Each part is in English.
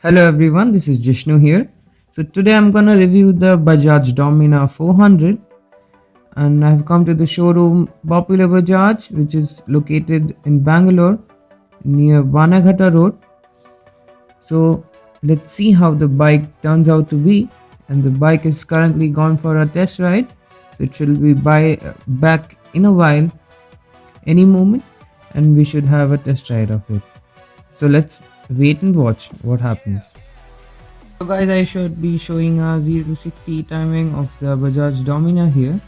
Hello everyone, this is Jishnu here. So today I'm gonna review the Bajaj Domina 400, and I've come to the showroom Popular Bajaj, which is located in Bangalore near Banaghatta Road. So let's see how the bike turns out to be. And the bike is currently gone for a test ride, so it should be back in a while, any moment, and we should have a test ride of it. So let's wait and watch what happens. So guys, I should be showing a 0 to 60 timing of the Bajaj Domina here.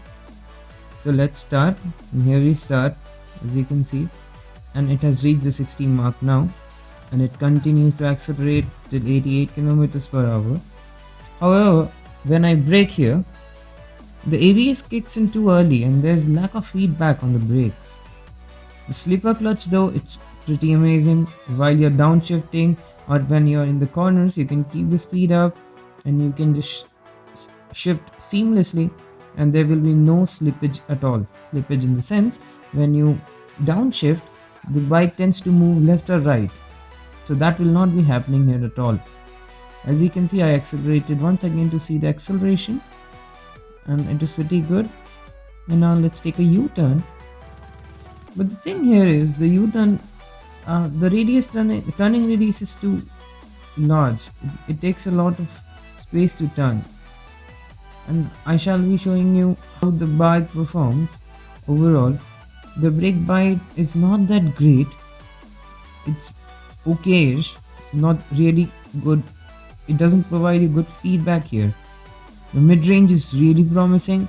So let's start. And here we start, as you can see, and it has reached the 16 mark now, and it continues to accelerate till 88 kilometers per hour. However, when I brake here, the ABS kicks in too early and there's lack of feedback on the brakes. The slipper clutch though, it's pretty amazing. While you're downshifting or when you're in the corners, you can keep the speed up and you can just shift seamlessly, and there will be no slippage at all. Slippage in the sense, when you downshift, the bike tends to move left or right. So that will not be happening here at all. As you can see, I accelerated once again to see the acceleration, and it is pretty good. And now let's take a U-turn. But the thing here is the U-turn, the turning radius is too large. It takes a lot of space to turn, and I shall be showing you how the bike performs overall. The brake bite is not that great. It's okayish, not really good. It doesn't provide you good feedback here. The mid-range is really promising.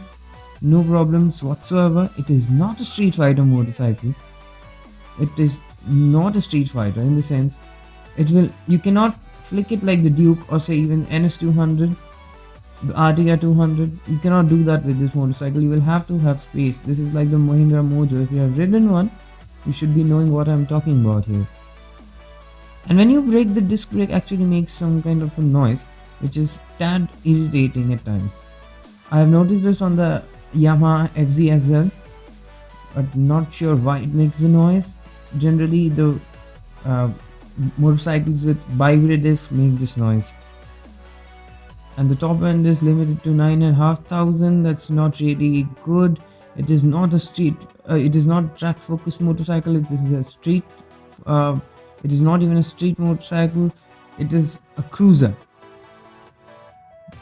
No problems whatsoever. It is not a street fighter motorcycle. It is not a street fighter in the sense you cannot flick it like the Duke or say even NS200, the RTR 200. You cannot do that with this motorcycle. You will have to have space. This is like the Mahindra Mojo. If you have ridden one, you should be knowing what I'm talking about here. And when you brake, the disc brake actually makes some kind of a noise, which is tad irritating at times. I have noticed this on the Yamaha FZ as well, but not sure why it makes the noise. Generally, the uh, motorcycles with bi-brake discs make this noise. And the top end is limited to 9,500. That's not really good. It is not a street. It is not track focused motorcycle. It is a street. Uh, it is not even a street motorcycle. It is a cruiser.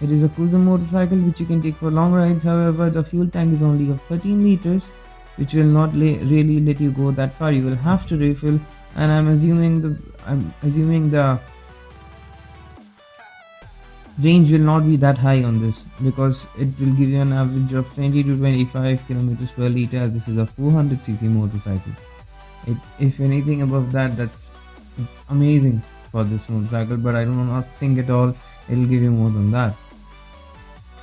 It is a cruiser motorcycle which you can take for long rides. However, the fuel tank is only of 13 liters, which will not really let you go that far. You will have to refill, and I'm assuming the range will not be that high on this, because it will give you an average of 20 to 25 kilometers per liter, as this is a 400cc motorcycle. If anything above that, it's amazing for this motorcycle, but I do not think at all it will give you more than that.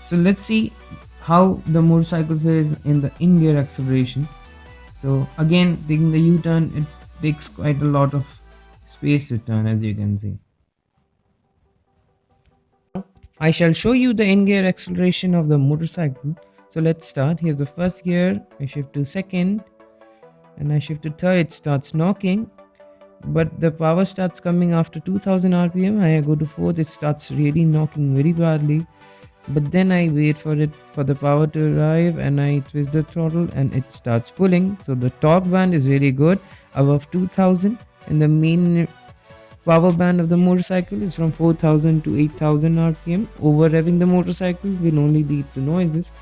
So let's see how the motorcycle fares in the in-gear acceleration. So again, taking the U-turn, it takes quite a lot of space to turn, as you can see. I shall show you the in-gear acceleration of the motorcycle. So let's start. Here's the first gear. I shift to second, and I shift to third. It starts knocking, but the power starts coming after 2000 rpm. I go to fourth. It starts really knocking very badly, but then I wait for the power to arrive, and I twist the throttle and it starts pulling. So the torque band is really good, above 2000, and the main power band of the motorcycle is from 4000 to 8000 rpm. Over revving the motorcycle will only lead to noises,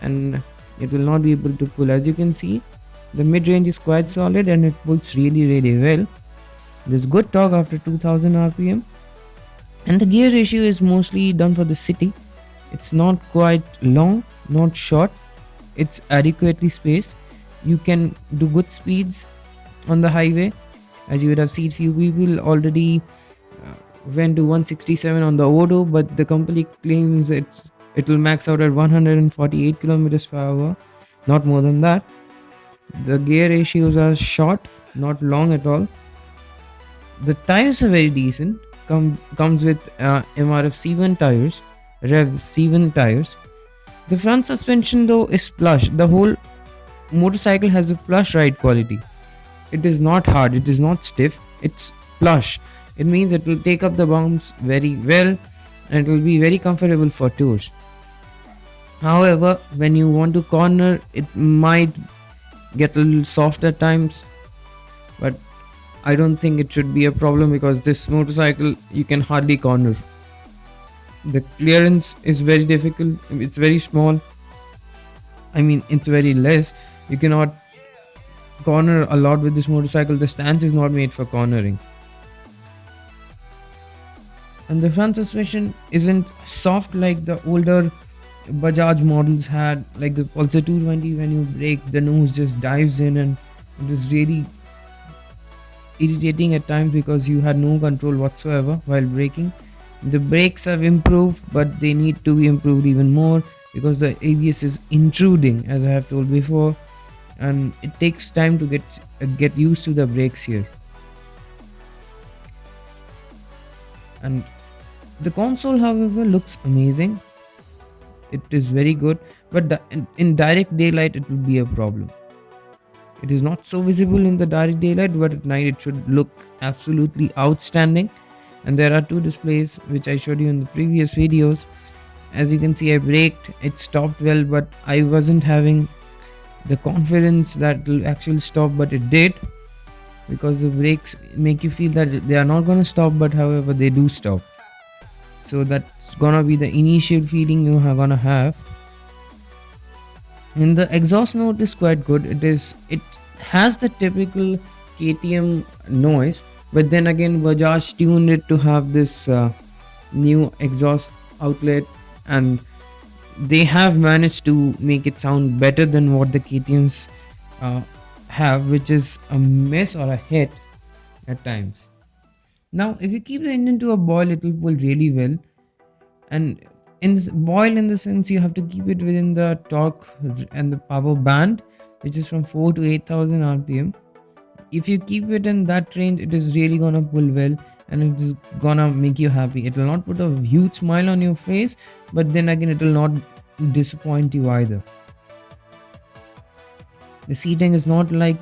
and it will not be able to pull. As you can see, the mid-range is quite solid and it pulls really well. There's good torque after 2000 rpm, and the gear ratio is mostly done for the city. It's not quite long, not short. It's adequately spaced. You can do good speeds on the highway. As you would have seen, few people already went to 167 on the Odo, but the company claims it will max out at 148 kilometers per hour, not more than that. The gear ratios are short, not long at all. The tires are very decent. Comes with MRF C1 tires, Rev C1 tires. The front suspension though is plush. The whole motorcycle has a plush ride quality. It is not hard, it is not stiff, it's plush. It means it will take up the bumps very well and it will be very comfortable for tours. However, when you want to corner, it might get a little soft at times, but I don't think it should be a problem because this motorcycle you can hardly corner. The clearance is very difficult, it's very small. I mean, it's very less. You cannot corner a lot with this motorcycle. The stance is not made for cornering. And the front suspension isn't soft like the older Bajaj models had, like the Pulsar 220. When you brake, the nose just dives in, and it is really irritating at times because you had no control whatsoever while braking. The brakes have improved, but they need to be improved even more because the ABS is intruding, as I have told before, and it takes time to get used to the brakes here. And the console, however, looks amazing. It is very good, but in direct daylight, it will be a problem. It is not so visible in the direct daylight, but at night it should look absolutely outstanding. And there are two displays which I showed you in the previous videos. As you can see, I braked, it stopped well, but I wasn't having the confidence that it will actually stop, but it did, because the brakes make you feel that they are not going to stop, but however they do stop. So that's gonna be the initial feeling you are gonna have. And the exhaust note is quite good. It has the typical KTM noise, but then again Bajaj tuned it to have this new exhaust outlet, and they have managed to make it sound better than what the KTM's have, which is a miss or a hit at times. Now, if you keep the engine to a boil, it will pull really well. And in this boil, in the sense, you have to keep it within the torque and the power band, which is from 4 to 8,000 RPM. If you keep it in that range, it is really gonna pull well, and it is gonna make you happy. It will not put a huge smile on your face, but then again, it will not disappoint you either. The seating is not like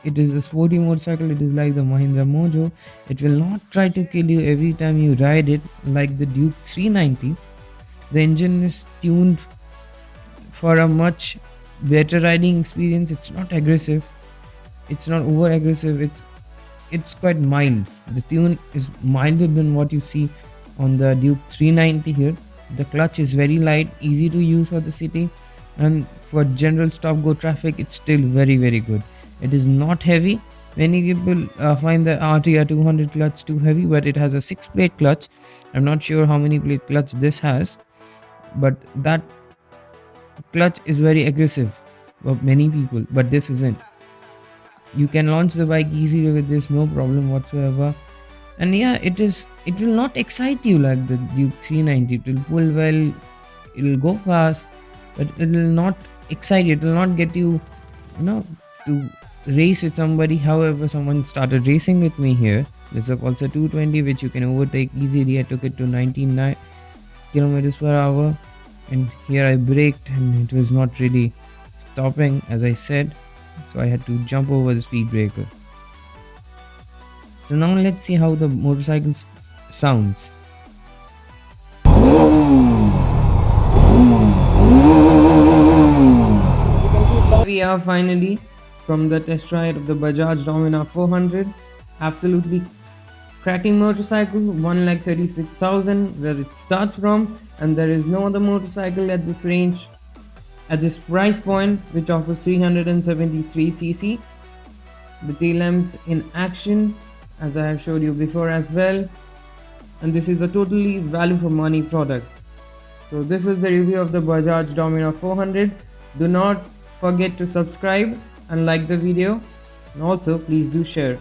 it is a sporty motorcycle, it is like the Mahindra Mojo. It will not try to kill you every time you ride it like the Duke 390. The engine is tuned for a much better riding experience. It's not aggressive, it's not over aggressive, it's quite mild. The tune is milder than what you see on the Duke 390 here. The clutch is very light, easy to use for the city, and for general stop go traffic it's still very good. It is not heavy. Many people find the RTR 200 clutch too heavy, but it has a 6-plate clutch. I'm not sure how many plate clutch this has, but that clutch is very aggressive for many people, but this isn't. You can launch the bike easily with this, no problem whatsoever. And yeah, it will not excite you like the Duke 390. It will pull well, it will go fast, but it will not excite you. It will not get you, to race with somebody. However, someone started racing with me here. There's a Pulsar 220 which you can overtake easily. I took it to 99 kilometers per hour, and here I braked and it was not really stopping, as I said, so I had to jump over the speed breaker. So now let's see how the motorcycle sounds. We are finally from the test ride of the Bajaj Domina 400. Absolutely cracking motorcycle, 1,36,000 where it starts from, and there is no other motorcycle at this range, at this price point, which offers 373cc. The tail lamps in action, as I have showed you before as well, and this is a totally value for money product. So this was the review of the Bajaj Domina 400. Do not forget to subscribe and like the video, and also please do share.